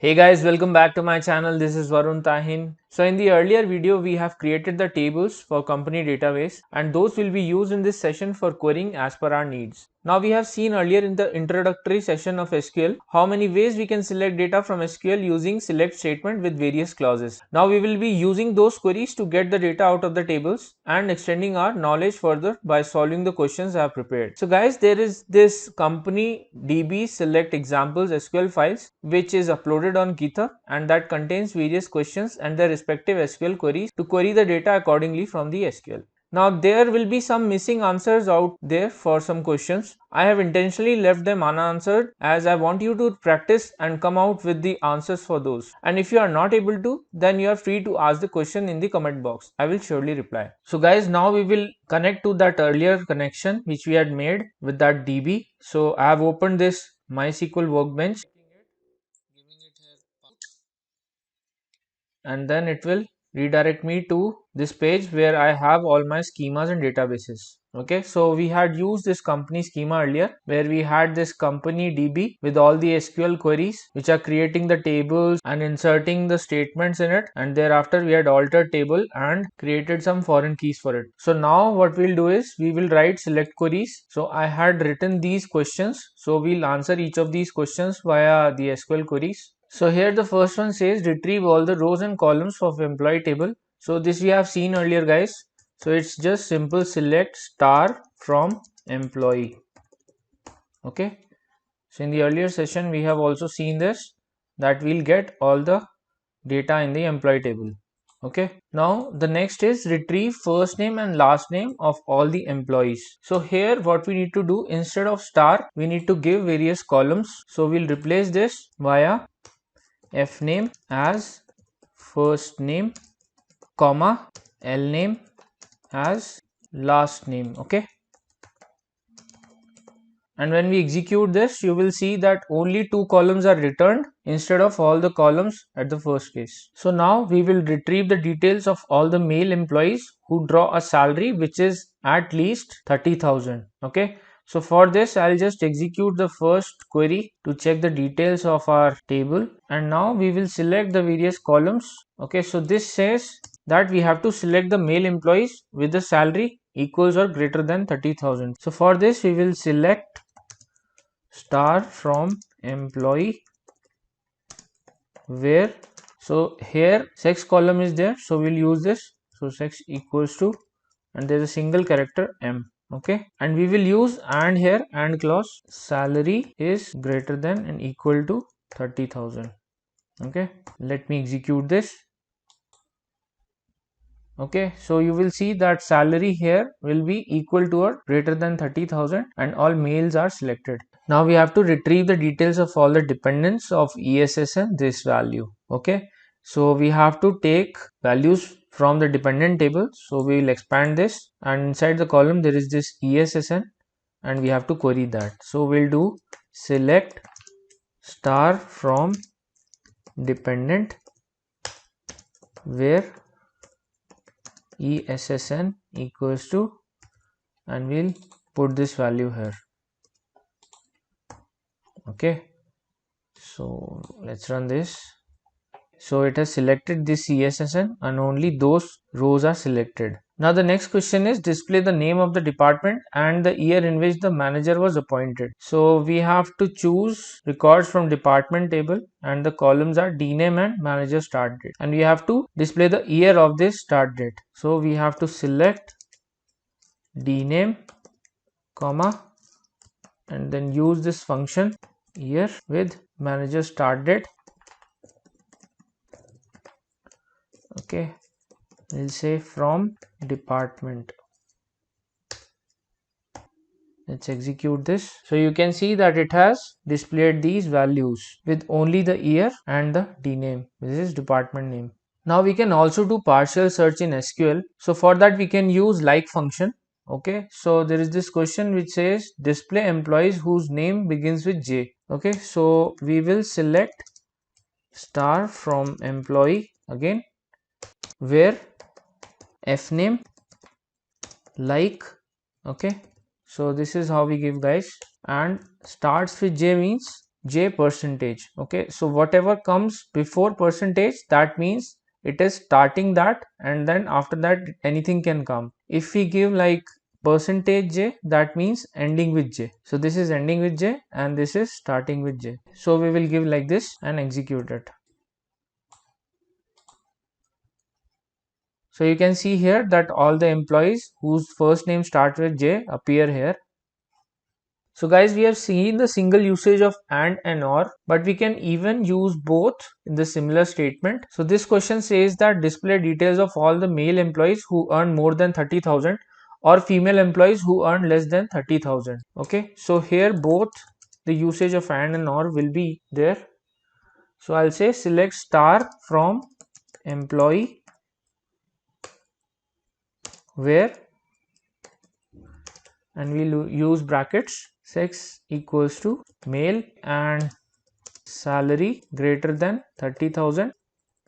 Hey guys, welcome back to my channel. This is Varun Tahin. So in the earlier video, we have created the tables for company database and those will be used in this session for querying as per our needs. Now we have seen earlier in the introductory session of SQL how many ways we can select data from SQL using select statement with various clauses. Now we will be using those queries to get the data out of the tables and extending our knowledge further by solving the questions I have prepared. So guys, there is this company DB select examples SQL files which is uploaded on GitHub and that contains various questions and their respective SQL queries to query the data accordingly from the SQL. Now there will be some missing answers out there for some questions. I have intentionally left them unanswered as I want you to practice and come out with the answers for those. And if you are not able to, then you are free to ask the question in the comment box. I will surely reply. So guys, now we will connect to that earlier connection which we had made with that DB. So I have opened this MySQL workbench and then it will redirect me to this page where I have all my schemas and databases. Okay, so we had used this company schema earlier where we had this company DB with all the SQL queries which are creating the tables and inserting the statements in it, and thereafter we had altered table and created some foreign keys for it. So now what we'll do is we will write select queries. So I had written these questions, so we'll answer each of these questions via the SQL queries. So here the first one says retrieve all the rows and columns of employee table. So this we have seen earlier guys. So it's just simple select star from employee. Okay. So in the earlier session we have also seen this, that we'll get all the data in the employee table. Okay. Now the next is retrieve first name and last name of all the employees. So here what we need to do, instead of star we need to give various columns. So we'll replace this via fname as first name, comma, lname as last name. Okay, and when we execute this you will see that only two columns are returned instead of all the columns at the first case. So now we will retrieve the details of all the male employees who draw a salary which is at least 30,000. Okay, so for this I'll just execute the first query to check the details of our table, and now we will select the various columns. Okay, so this says that we have to select the male employees with the salary equals or greater than 30,000. So for this we will select star from employee where, so here sex column is there, so we'll use this. So sex equals to, and there's a single character M. Okay, and we will use and here and clause salary is greater than and equal to 30,000. Okay, let me execute this. Okay, so you will see that salary here will be equal to or greater than 30,000 and all males are selected. Now we have to retrieve the details of all the dependents of ESSN this value. Okay, so we have to take values from the dependent table. So we will expand this, and inside the column there is this ESSN and we have to query that. So we'll do select star from dependent where ESSN equals to, and we'll put this value here. Okay, so let's run this. So it has selected this ESSN and only those rows are selected. Now the next question is display the name of the department and the year in which the manager was appointed. So we have to choose records from department table and the columns are dname and manager start date, and we have to display the year of this start date. So we have to select dname, comma, and then use this function year with manager start date. Okay, we'll say from department. Let's execute this. So you can see that it has displayed these values with only the year and the dname. This is department name. Now we can also do partial search in SQL. So for that we can use like function. Okay, so there is this question which says display employees whose name begins with J. Okay, so we will select star from employee again where fname like. Okay, so this is how we give guys, and starts with J means j percentage. Okay, so whatever comes before percentage, that means it is starting that, and then after that anything can come. If we give like percentage j, that means ending with j. So this is ending with j and this is starting with j. So we will give like this and execute it. So you can see here that all the employees whose first name starts with j appear here. So guys, we have seen the single usage of and or, but we can even use both in the similar statement. So this question says that display details of all the male employees who earn more than 30,000 or female employees who earn less than 30,000. Okay, so here both the usage of and or will be there. So I'll say select star from employee where, and we'll use brackets, sex equals to male and salary greater than 30,000,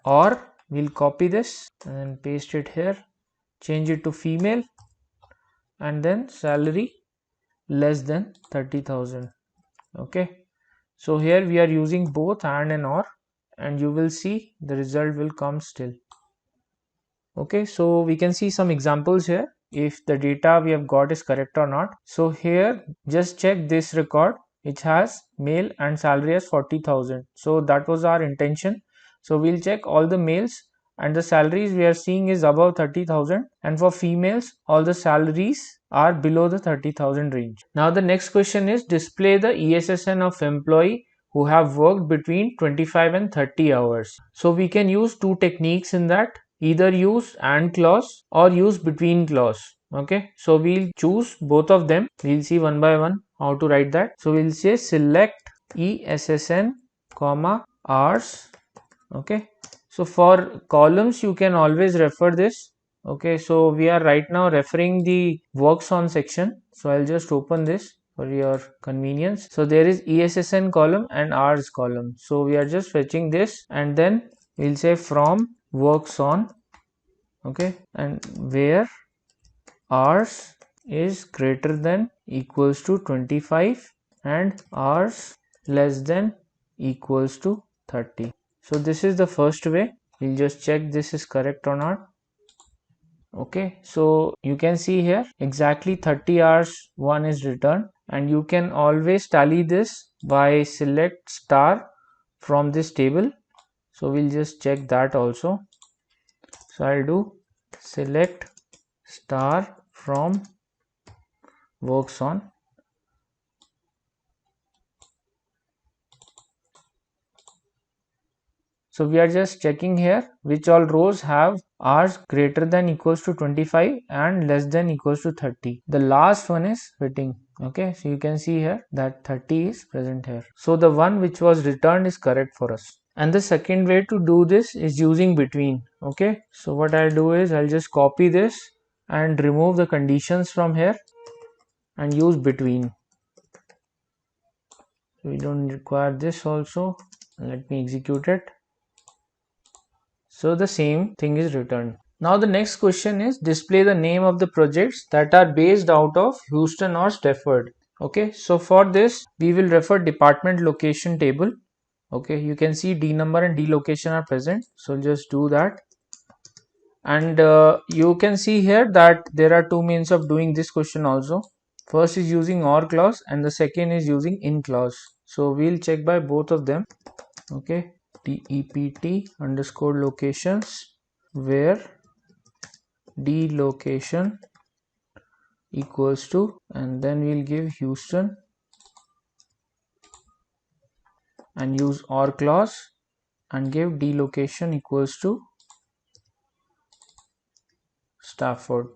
or we'll copy this and then paste it here, change it to female and then salary less than 30,000. Okay, so here we are using both and or, and you will see the result will come still. Okay, so we can see some examples here if the data we have got is correct or not. So here just check this record which has male and salary as 40,000. So that was our intention. So we'll check all the males and the salaries we are seeing is above 30,000, and for females all the salaries are below the 30,000 range. Now the next question is display the ESSN of employee who have worked between 25 and 30 hours. So we can use two techniques in that. Either use and clause or use between clause. Okay, so we'll choose both of them. We'll see one by one how to write that. So we'll say select ESSN comma hours. Okay, so for columns you can always refer this. Okay, so we are right now referring the works on section. So I'll just open this for your convenience. So there is ESSN column and hours column. So we are just fetching this and then we'll say from works on. Okay, and where hours is greater than equals to 25 and hours less than equals to 30. So this is the first way. We'll just check this is correct or not. Okay, so you can see here exactly 30 hours one is returned, and you can always tally this by select star from this table. So we'll just check that also. So I'll do select star from works on. So we are just checking here which all rows have hours greater than equals to 25 and less than equals to 30. The last one is fitting. Okay, so you can see here that 30 is present here. So the one which was returned is correct for us. And the second way to do this is using between. Okay, so what I'll do is I'll just copy this and remove the conditions from here and use between. We don't require this also. Let me execute it. So the same thing is returned. Now the next question is display the name of the projects that are based out of Houston or Stafford. Okay, so for this we will refer department location table. Okay, you can see D number and D location are present. So just do that. And you can see here that there are two means of doing this question also. First is using or clause and the second is using in clause. So we'll check by both of them. Okay, DEPT underscore locations where D location equals to, and then we'll give Houston and use or clause and give D location equals to Stafford.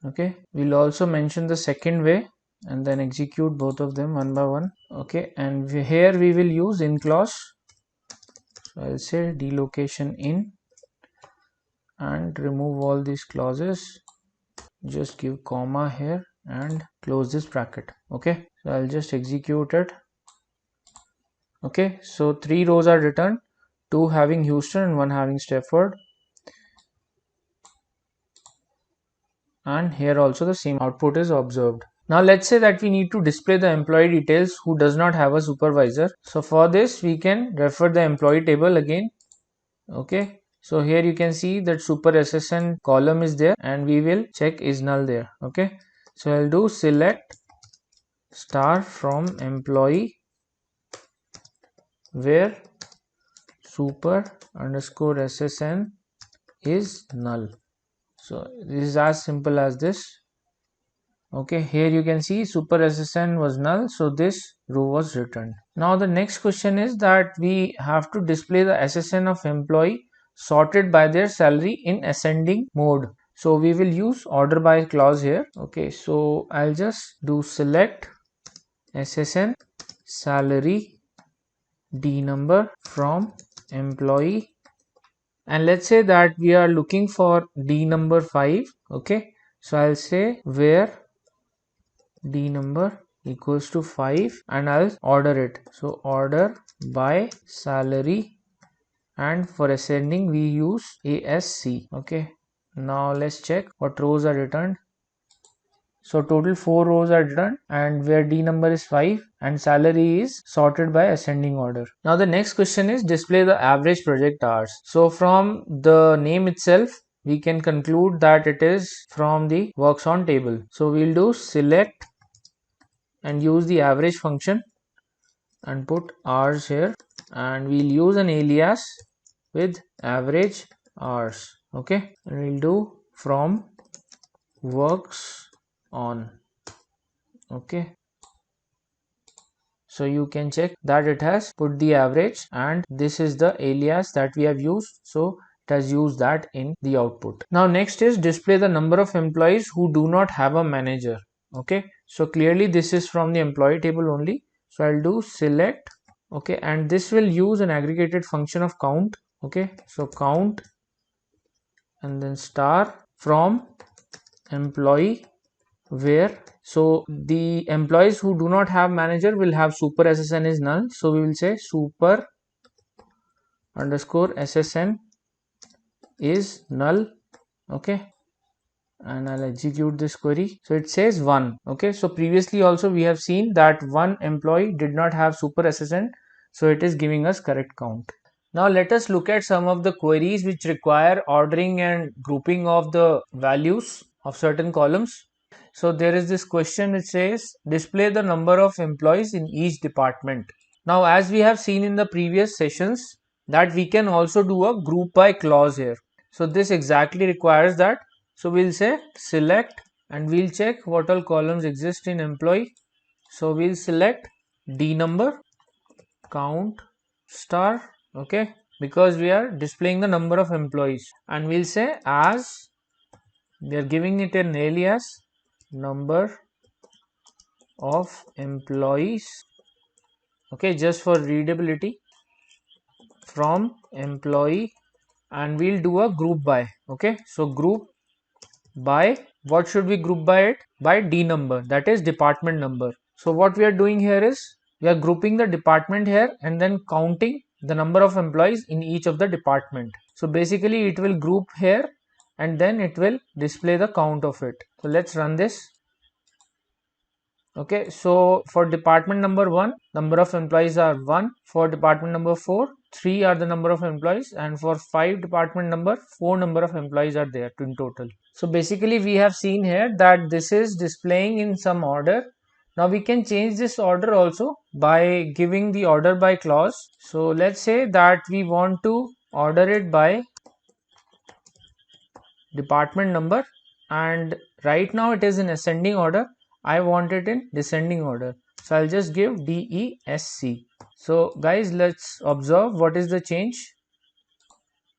Okay, we'll also mention the second way and then execute both of them one by one. Okay, and here we will use in clause. So I'll say D location in and remove all these clauses. Just give comma here and close this bracket. Okay, so I'll just execute it. Okay, so 3 rows are returned, 2 having Houston and 1 having Stafford, and here also the same output is observed. Now let's say that we need to display the employee details who does not have a supervisor. So for this we can refer the employee table again. Okay, so here you can see that super SSN column is there and we will check is null there. Okay, so I'll do select star from employee where super underscore SSN is null. So this is as simple as this. Okay, here you can see super SSN was null, so this row was returned. Now the next question is that we have to display the SSN of employee sorted by their salary in ascending mode. So we will use order by clause here. Okay, so I'll just do select SSN salary D number from employee, and let's say that we are looking for D number 5. Okay, so I'll say where D number equals to 5 and I'll order it. So order by salary, and for ascending we use ASC. Okay, now let's check what rows are returned. So total 4 rows are returned, and where D number is 5 and salary is sorted by ascending order. Now the next question is display the average project hours. So from the name itself we can conclude that it is from the works on table. So we'll do select and use the average function and put hours here, and we'll use an alias with average hours. Okay, and we'll do from works on. Okay, so you can check that it has put the average, and this is the alias that we have used, so it has used that in the output. Now next is display the number of employees who do not have a manager. Okay, so clearly this is from the employee table only, so I'll do select. Okay, and this will use an aggregated function of count. Okay, so count and then star from employee where, so the employees who do not have manager will have super SSN is null, so we will say super underscore SSN is null. Okay, and I'll execute this query. So it says 1. Okay, so previously also we have seen that one employee did not have super SSN, so it is giving us correct count. Now let us look at some of the queries which require ordering and grouping of the values of certain columns. So there is this question which says display the number of employees in each department. Now as we have seen in the previous sessions that we can also do a group by clause here. So this exactly requires that. So we'll say select and we'll check what all columns exist in employee. So we'll select D number, count star. Okay, because we are displaying the number of employees, and we'll say as we are giving it an alias number of employees. Okay, just for readability from employee, and we'll do a group by. Okay, so group by what should we group by it? By D number, that is department number. So what we are doing here is we are grouping the department here and then counting the number of employees in each of the department. So basically it will group here and then it will display the count of it. So let's run this. Okay, so for department number 1, number of employees are 1. For department number 4, 3 are the number of employees, and for 5 department number, 4 number of employees are there in total. So basically we have seen here that this is displaying in some order. Now we can change this order also by giving the order by clause. So let's say that we want to order it by department number, and right now it is in ascending order. I want it in descending order, so I'll just give DESC. So guys, let's observe what is the change.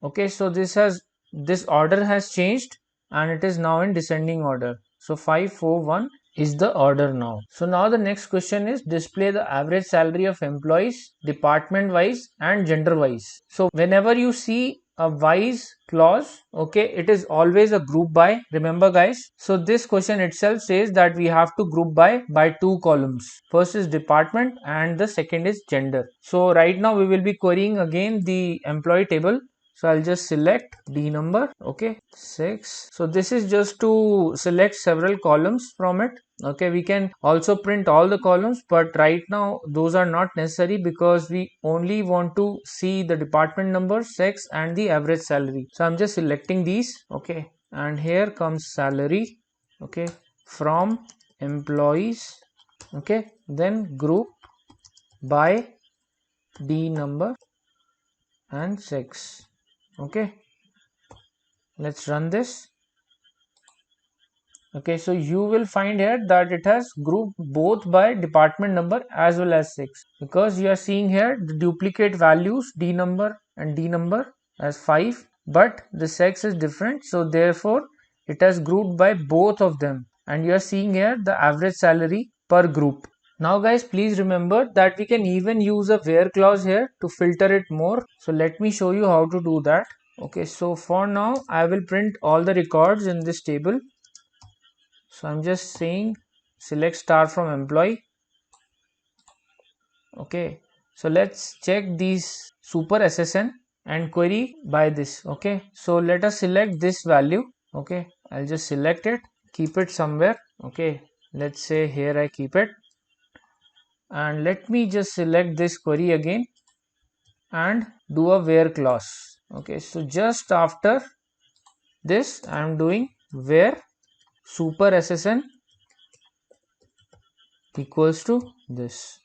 Okay, so this order has changed and it is now in descending order. So 541 is the order now. So now the next question is display the average salary of employees department wise and gender wise. So whenever you see a wise clause, okay, it is always a group by. Remember guys, so this question itself says that we have to group by 2 columns. First is department and the second is gender. So right now we will be querying again the employee table. So I'll just select D number. Okay, 6. So this is just to select several columns from it. Okay, we can also print all the columns, but right now those are not necessary because we only want to see the department number, sex, and the average salary. So I'm just selecting these. Okay, and here comes salary. Okay, from employees. Okay, then group by D number and sex. Okay, let's run this. Okay, so you will find here that it has grouped both by department number as well as sex, because you are seeing here the duplicate values D number and D number as 5, but the sex is different, so therefore it has grouped by both of them, and you are seeing here the average salary per group. Now guys, please remember that we can even use a where clause here to filter it more. So let me show you how to do that. Okay, so for now I will print all the records in this table. So I'm just saying select star from employee. Okay, so let's check these super SSN and query by this. Okay, so let us select this value. Okay, I'll just select it, keep it somewhere. Okay, let's say here I keep it, and let me just select this query again and do a where clause. Okay, so just after this I am doing where super SSN equals to this.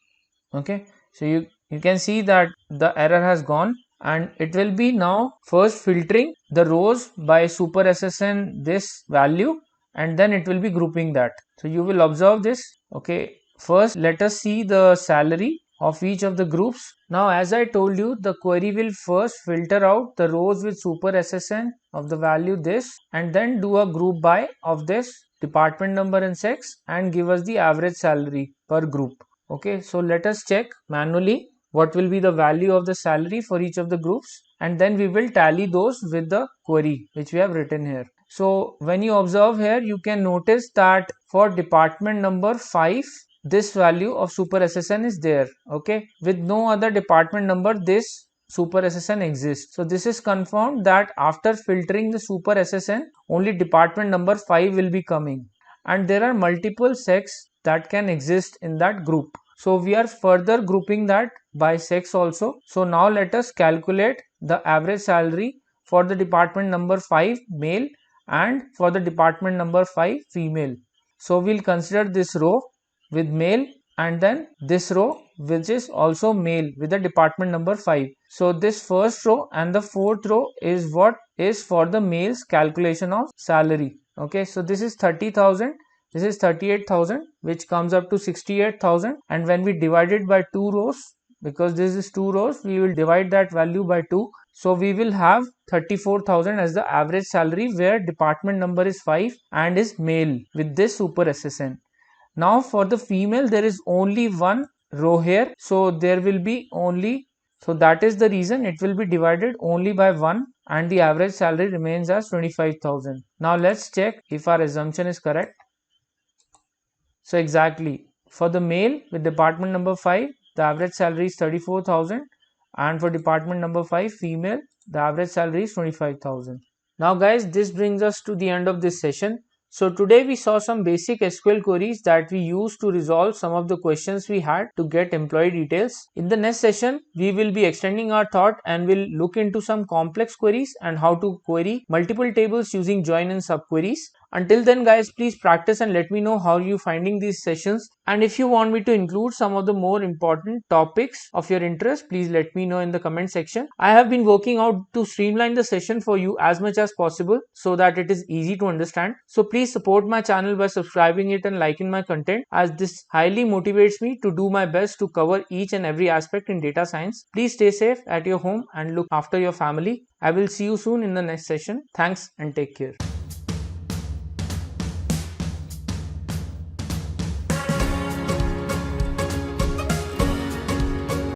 Okay, so you can see that the error has gone, and it will be now first filtering the rows by super SSN this value, and then it will be grouping that. So you will observe this. Okay, first let us see the salary of each of the groups. Now as I told you, the query will first filter out the rows with super SSN of the value this, and then do a group by of this department number and sex, and give us the average salary per group. Okay, so let us check manually what will be the value of the salary for each of the groups, and then we will tally those with the query which we have written here. So when you observe here, you can notice that for department number 5, this value of super SSN is there. Okay, with no other department number this super SSN exists. So this is confirmed that after filtering the super SSN, only department number 5 will be coming, and there are multiple sex that can exist in that group. So we are further grouping that by sex also. So now let us calculate the average salary for the department number 5 male and for the department number 5 female. So we'll consider this row with male, and then this row which is also male with the department number 5. So this first row and the fourth row is what is for the male's calculation of salary. Okay, so this is 30,000, this is 38,000, which comes up to 68,000, and when we divide it by 2 rows, because this is 2 rows, we will divide that value by 2. So we will have 34,000 as the average salary where department number is 5 and is male with this super SSN. Now for the female, there is only one row here, so there will be only, so that is the reason it will be divided only by 1, and the average salary remains as 25,000. Now let's check if our assumption is correct. So exactly, for the male with department number 5, the average salary is 34,000, and for department number 5 female, the average salary is 25,000. Now guys, this brings us to the end of this session. So today we saw some basic SQL queries that we used to resolve some of the questions we had to get employee details. In the next session, we will be extending our thought and will look into some complex queries and how to query multiple tables using join and subqueries. Until then guys, please practice and let me know how you finding these sessions, and if you want me to include some of the more important topics of your interest, please let me know in the comment section. I have been working out to streamline the session for you as much as possible so that it is easy to understand. So please support my channel by subscribing it and liking my content, as this highly motivates me to do my best to cover each and every aspect in data science. Please stay safe at your home and look after your family. I will see you soon in the next session. Thanks and take care.